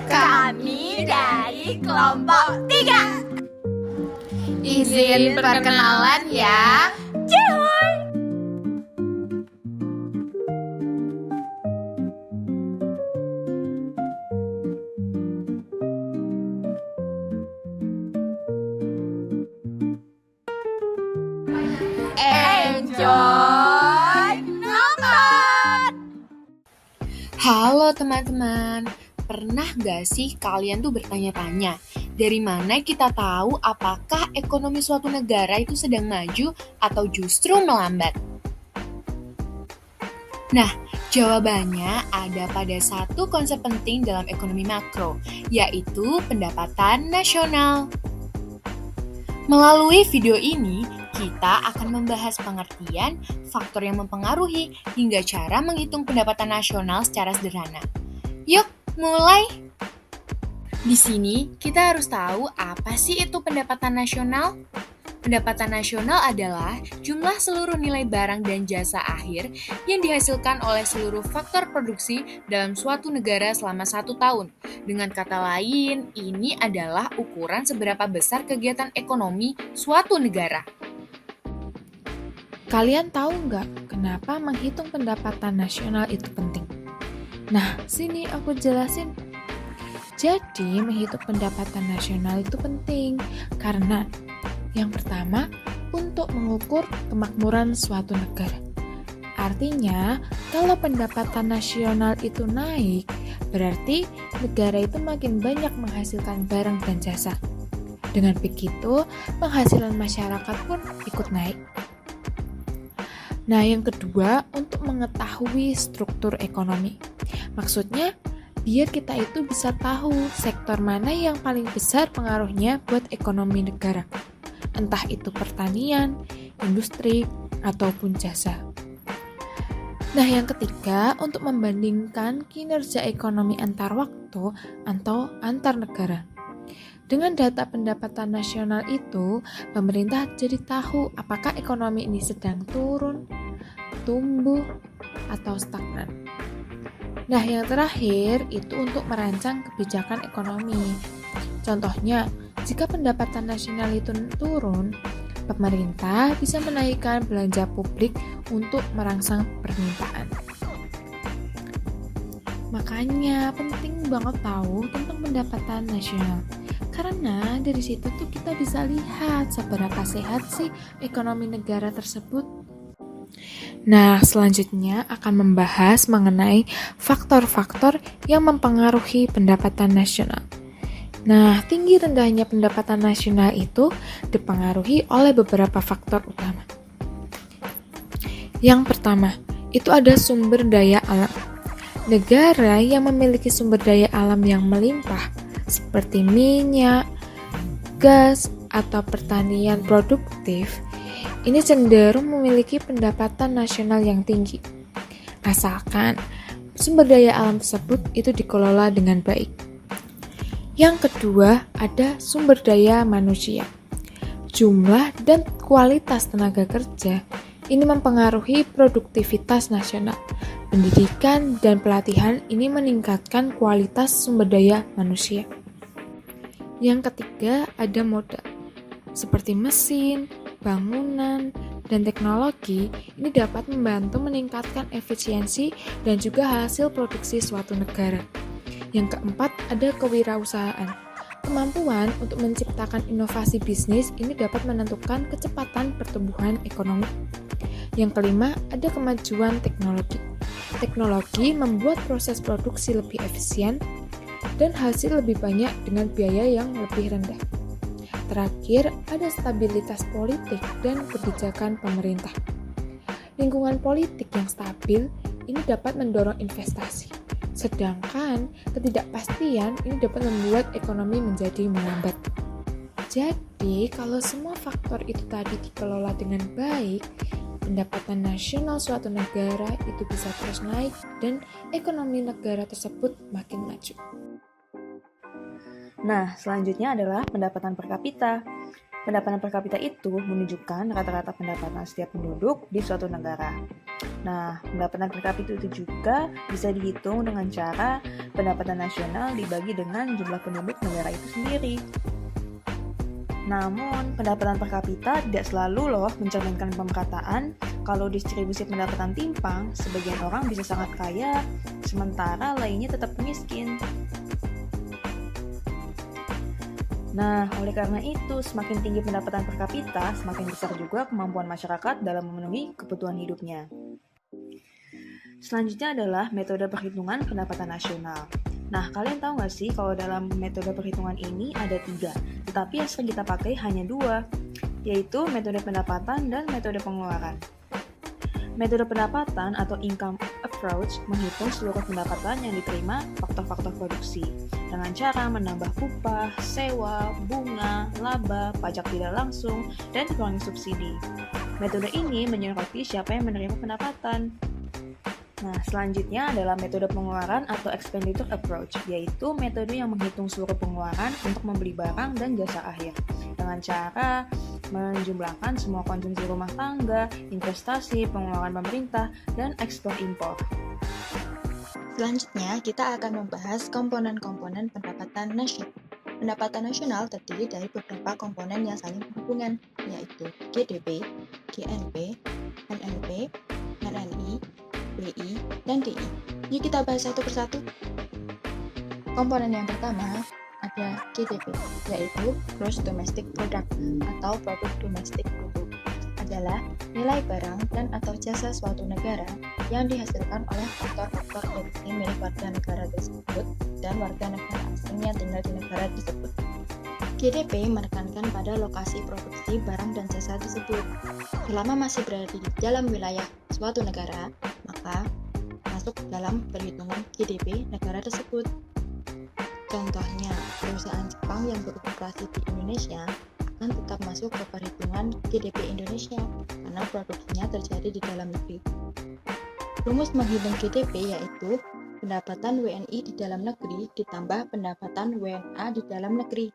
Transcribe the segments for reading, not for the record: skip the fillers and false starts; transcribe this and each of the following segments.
Kami dari kelompok 3. Izin perkenalan ya. Cihuy. Enjoy nonton. Halo teman-teman, pernah gak sih kalian tuh bertanya-tanya, dari mana kita tahu apakah ekonomi suatu negara itu sedang maju atau justru melambat? Nah, jawabannya ada pada satu konsep penting dalam ekonomi makro, yaitu pendapatan nasional. Melalui video ini, kita akan membahas pengertian, faktor yang mempengaruhi, hingga cara menghitung pendapatan nasional secara sederhana. Yuk, mulai! Di sini, kita harus tahu apa sih itu pendapatan nasional? Pendapatan nasional adalah jumlah seluruh nilai barang dan jasa akhir yang dihasilkan oleh seluruh faktor produksi dalam suatu negara selama 1 tahun. Dengan kata lain, ini adalah ukuran seberapa besar kegiatan ekonomi suatu negara. Kalian tahu nggak kenapa menghitung pendapatan nasional itu penting? Nah, sini aku jelasin. Jadi, menghitung pendapatan nasional itu penting karena yang pertama, untuk mengukur kemakmuran suatu negara. Artinya, kalau pendapatan nasional itu naik, berarti negara itu makin banyak menghasilkan barang dan jasa. Dengan begitu, penghasilan masyarakat pun ikut naik. Nah, yang kedua, untuk mengetahui struktur ekonomi. Maksudnya, biar kita itu bisa tahu sektor mana yang paling besar pengaruhnya buat ekonomi negara. Entah itu pertanian, industri, ataupun jasa. Nah, yang ketiga, untuk membandingkan kinerja ekonomi antar waktu atau antar negara. Dengan data pendapatan nasional itu, pemerintah jadi tahu apakah ekonomi ini sedang turun, tumbuh, atau stagnan. Nah, yang terakhir itu untuk merancang kebijakan ekonomi. Contohnya, jika pendapatan nasional itu turun, pemerintah bisa menaikkan belanja publik untuk merangsang permintaan. Makanya penting banget tahu tentang pendapatan nasional. Karena dari situ tuh kita bisa lihat seberapa sehat sih ekonomi negara tersebut. Nah, selanjutnya akan membahas mengenai faktor-faktor yang mempengaruhi pendapatan nasional. Nah, tinggi rendahnya pendapatan nasional itu dipengaruhi oleh beberapa faktor utama. Yang pertama, itu ada sumber daya alam. Negara yang memiliki sumber daya alam yang melimpah, seperti minyak, gas, atau pertanian produktif, ini cenderung memiliki pendapatan nasional yang tinggi. Asalkan sumber daya alam tersebut itu dikelola dengan baik. Yang kedua, ada sumber daya manusia. Jumlah dan kualitas tenaga kerja ini mempengaruhi produktivitas nasional. Pendidikan dan pelatihan ini meningkatkan kualitas sumber daya manusia. Yang ketiga, ada modal. Seperti mesin, bangunan, dan teknologi, ini dapat membantu meningkatkan efisiensi dan juga hasil produksi suatu negara. Yang keempat, ada kewirausahaan. Kemampuan untuk menciptakan inovasi bisnis ini dapat menentukan kecepatan pertumbuhan ekonomi. Yang kelima, ada kemajuan teknologi. Teknologi membuat proses produksi lebih efisien dan hasil lebih banyak dengan biaya yang lebih rendah. Terakhir, ada stabilitas politik dan kebijakan pemerintah. Lingkungan politik yang stabil ini dapat mendorong investasi. Sedangkan ketidakpastian ini dapat membuat ekonomi menjadi melambat. Jadi, kalau semua faktor itu tadi dikelola dengan baik, pendapatan nasional suatu negara itu bisa terus naik dan ekonomi negara tersebut makin maju. Nah, selanjutnya adalah pendapatan per kapita. Pendapatan per kapita itu menunjukkan rata-rata pendapatan setiap penduduk di suatu negara. Nah, pendapatan per kapita itu juga bisa dihitung dengan cara pendapatan nasional dibagi dengan jumlah penduduk negara itu sendiri. Namun, pendapatan per kapita tidak selalu mencerminkan pemerataan. Kalau distribusi pendapatan timpang, sebagian orang bisa sangat kaya, sementara lainnya tetap miskin. Nah, oleh karena itu, semakin tinggi pendapatan per kapita, semakin besar juga kemampuan masyarakat dalam memenuhi kebutuhan hidupnya. Selanjutnya adalah metode perhitungan pendapatan nasional. Nah, kalian tahu nggak sih kalau dalam metode perhitungan ini ada 3, tetapi yang sering kita pakai hanya 2, yaitu metode pendapatan dan metode pengeluaran. Metode pendapatan atau income approach menghitung seluruh pendapatan yang diterima faktor-faktor produksi dengan cara menambah upah, sewa, bunga, laba, pajak tidak langsung, dan dikurangi subsidi. Metode ini menyoroti siapa yang menerima pendapatan. Nah, selanjutnya adalah metode pengeluaran atau expenditure approach, yaitu metode yang menghitung seluruh pengeluaran untuk membeli barang dan jasa akhir dengan cara menjumlahkan semua konsumsi rumah tangga, investasi, pengeluaran pemerintah, dan ekspor impor. Selanjutnya, kita akan membahas komponen-komponen pendapatan nasional. Pendapatan nasional terdiri dari beberapa komponen yang saling berhubungan, yaitu GDP, GNP, NNP, RNI, BI, dan DI. Yuk kita bahas satu persatu. Komponen yang pertama ada GDP, yaitu Gross Domestic Product atau Produk Domestik Bruto. Adalah nilai barang dan atau jasa suatu negara yang dihasilkan oleh faktor-faktor produksi milik warga negara tersebut dan warga negara asing yang tinggal di negara tersebut. GDP menekankan pada lokasi produksi barang dan jasa tersebut. Selama masih berada di dalam wilayah suatu negara, maka masuk dalam perhitungan GDP negara tersebut. Contohnya, perusahaan Jepang yang beroperasi di Indonesia akan tetap masuk ke perhitungan GDP Indonesia karena produksinya terjadi di dalam negeri. Rumus menghitung GDP yaitu pendapatan WNI di dalam negeri ditambah pendapatan WNA di dalam negeri.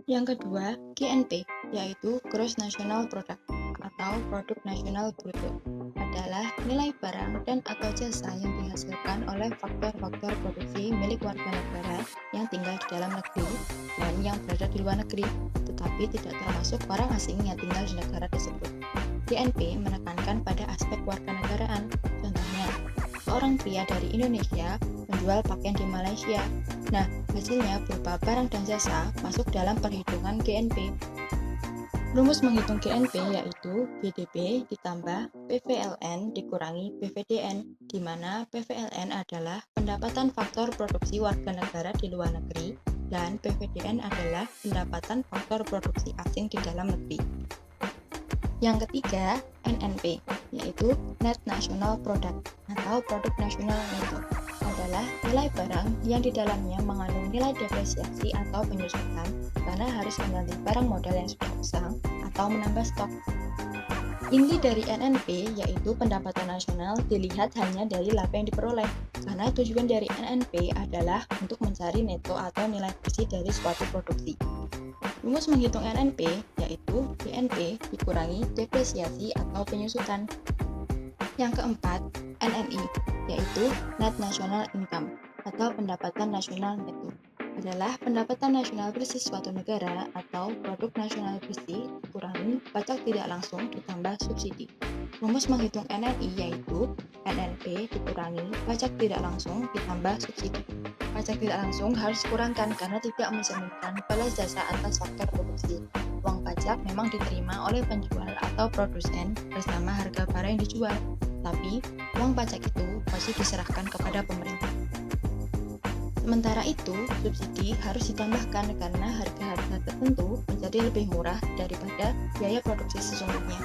Yang kedua, GNP, yaitu Gross National Product atau Produk Nasional Bruto, adalah nilai barang dan atau jasa yang dihasilkan oleh faktor-faktor produksi milik warga negara yang tinggal di dalam negeri dan yang berada di luar negeri, tetapi tidak termasuk orang asing yang tinggal di negara tersebut. GNP menekankan pada aspek warganegaraan. Contohnya, seorang pria dari Indonesia menjual pakaian di Malaysia. Nah, hasilnya berupa barang dan jasa masuk dalam perhitungan GNP. Rumus menghitung GNP yaitu GDP ditambah PVLN dikurangi PVDN, di mana PVLN adalah pendapatan faktor produksi warga negara di luar negeri dan PVDN adalah pendapatan faktor produksi asing di dalam negeri. Yang ketiga, NNP, yaitu Net National Product atau Produk Nasional Neto, adalah nilai barang yang di dalamnya mengandung nilai depresiasi atau penyusutan karena harus mengganti barang modal yang sudah usang atau menambah stok. Inti dari NNP yaitu pendapatan nasional dilihat hanya dari laba yang diperoleh, karena tujuan dari NNP adalah untuk mencari neto atau nilai bersih dari suatu produksi. Rumus menghitung NNP yaitu GNP dikurangi depresiasi atau penyusutan. Yang keempat, NNI, yaitu Net National Income atau pendapatan nasional neto, adalah pendapatan nasional bersih suatu negara atau produk nasional bersih dikurangi pajak tidak langsung ditambah subsidi. Rumus menghitung NNI yaitu NNP dikurangi pajak tidak langsung ditambah subsidi. Pajak tidak langsung harus dikurangkan karena tidak mencerminkan balas jasa atas faktor produksi. Uang pajak memang diterima oleh penjual atau produsen bersama harga barang yang dijual, tapi uang pajak itu pasti diserahkan kepada pemerintah. Sementara itu, subsidi harus ditambahkan karena harga-harga tertentu menjadi lebih murah daripada biaya produksi sesungguhnya.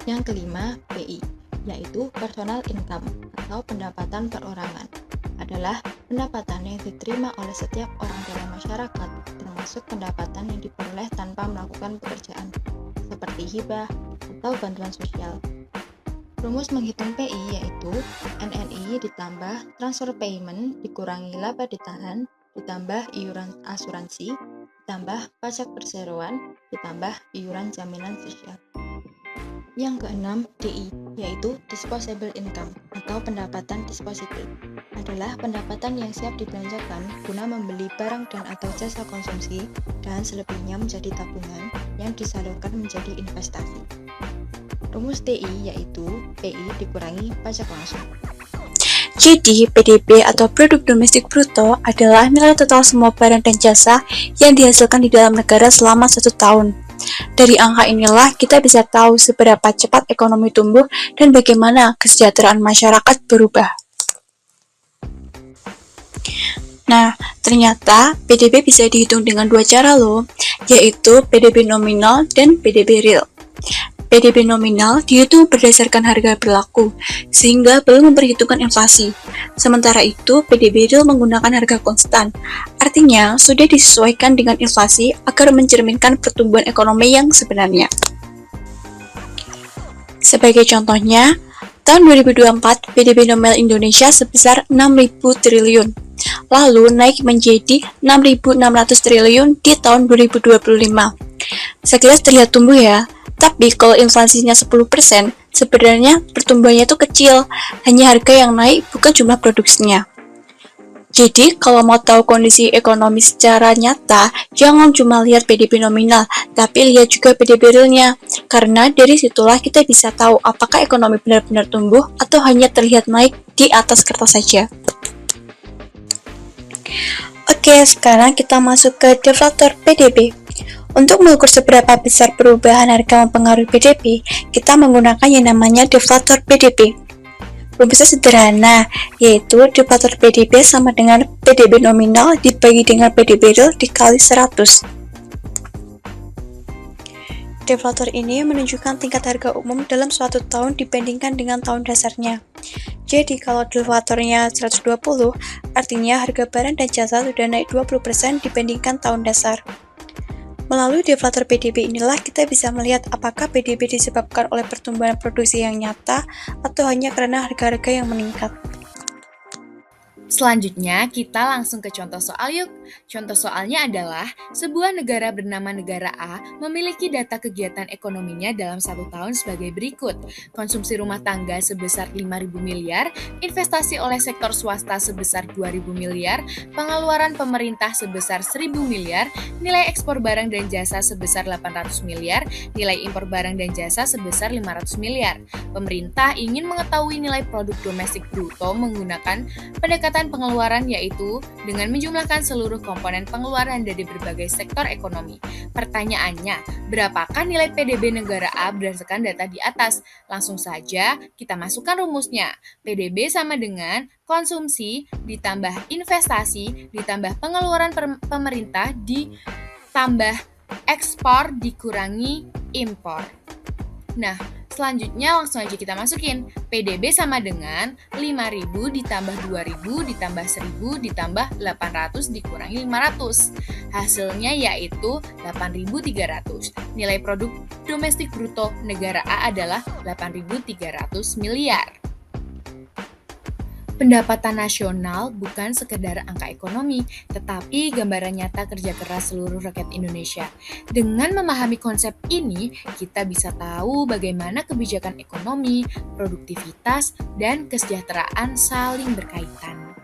Yang kelima, PI, yaitu Personal Income atau pendapatan perorangan, adalah pendapatan yang diterima oleh setiap orang dalam masyarakat, termasuk pendapatan yang diperoleh tanpa melakukan pekerjaan, seperti hibah atau bantuan sosial. Rumus menghitung PI yaitu NNI ditambah transfer payment dikurangi laba ditahan ditambah iuran asuransi ditambah pajak perseroan ditambah iuran jaminan sosial. Yang keenam, DI, yaitu Disposable Income atau pendapatan disposable. Adalah pendapatan yang siap dibelanjakan guna membeli barang dan atau jasa konsumsi dan selebihnya menjadi tabungan yang disalurkan menjadi investasi. Rumus DI yaitu PI dikurangi pajak langsung. Jadi, PDB atau Produk Domestik Bruto adalah nilai total semua barang dan jasa yang dihasilkan di dalam negara selama 1 tahun. Dari angka inilah kita bisa tahu seberapa cepat ekonomi tumbuh dan bagaimana kesejahteraan masyarakat berubah. Nah, ternyata PDB bisa dihitung dengan 2 cara loh, yaitu PDB nominal dan PDB real. PDB nominal dihitung berdasarkan harga berlaku, sehingga belum memperhitungkan inflasi. Sementara itu, PDB real menggunakan harga konstan, artinya sudah disesuaikan dengan inflasi agar mencerminkan pertumbuhan ekonomi yang sebenarnya. Sebagai contohnya, tahun 2024 PDB nominal Indonesia sebesar 6.000 triliun, lalu naik menjadi 6.600 triliun di tahun 2025. Sekilas terlihat tumbuh ya, tapi kalau inflasinya 10%, sebenarnya pertumbuhannya itu kecil, hanya harga yang naik bukan jumlah produksinya. Jadi, kalau mau tahu kondisi ekonomi secara nyata, jangan cuma lihat PDB nominal, tapi lihat juga PDB realnya. Karena dari situlah kita bisa tahu apakah ekonomi benar-benar tumbuh atau hanya terlihat naik di atas kertas saja. Oke, sekarang kita masuk ke deflator PDB. Untuk mengukur seberapa besar perubahan harga mempengaruhi PDB, kita menggunakan yang namanya deflator PDB. Rumusnya sederhana, yaitu deflator PDB sama dengan PDB nominal dibagi dengan PDB real dikali 100. Deflator ini menunjukkan tingkat harga umum dalam suatu tahun dibandingkan dengan tahun dasarnya. Jadi kalau deflatornya 120, artinya harga barang dan jasa sudah naik 20% dibandingkan tahun dasar. Melalui deflator PDB inilah kita bisa melihat apakah PDB disebabkan oleh pertumbuhan produksi yang nyata atau hanya karena harga-harga yang meningkat. Selanjutnya, kita langsung ke contoh soal yuk. Contoh soalnya adalah, sebuah negara bernama negara A memiliki data kegiatan ekonominya dalam 1 tahun sebagai berikut. Konsumsi rumah tangga sebesar 5.000 miliar, investasi oleh sektor swasta sebesar 2.000 miliar, pengeluaran pemerintah sebesar 1.000 miliar, nilai ekspor barang dan jasa sebesar 800 miliar, nilai impor barang dan jasa sebesar 500 miliar. Pemerintah ingin mengetahui nilai produk domestik bruto menggunakan pendekatan pengeluaran, yaitu dengan menjumlahkan seluruh komponen pengeluaran dari berbagai sektor ekonomi. Pertanyaannya, berapakah nilai PDB negara A berdasarkan data di atas? Langsung saja kita masukkan rumusnya. PDB sama dengan konsumsi ditambah investasi ditambah pengeluaran pemerintah ditambah ekspor dikurangi impor. Nah, selanjutnya langsung aja kita masukin. PDB sama dengan 5.000 ditambah 2.000 ditambah 1.000 ditambah 800 dikurangi 500. Hasilnya yaitu 8.300. Nilai produk domestik bruto negara A adalah 8.300 miliar. Pendapatan nasional bukan sekedar angka ekonomi, tetapi gambaran nyata kerja keras seluruh rakyat Indonesia. Dengan memahami konsep ini, kita bisa tahu bagaimana kebijakan ekonomi, produktivitas, dan kesejahteraan saling berkaitan.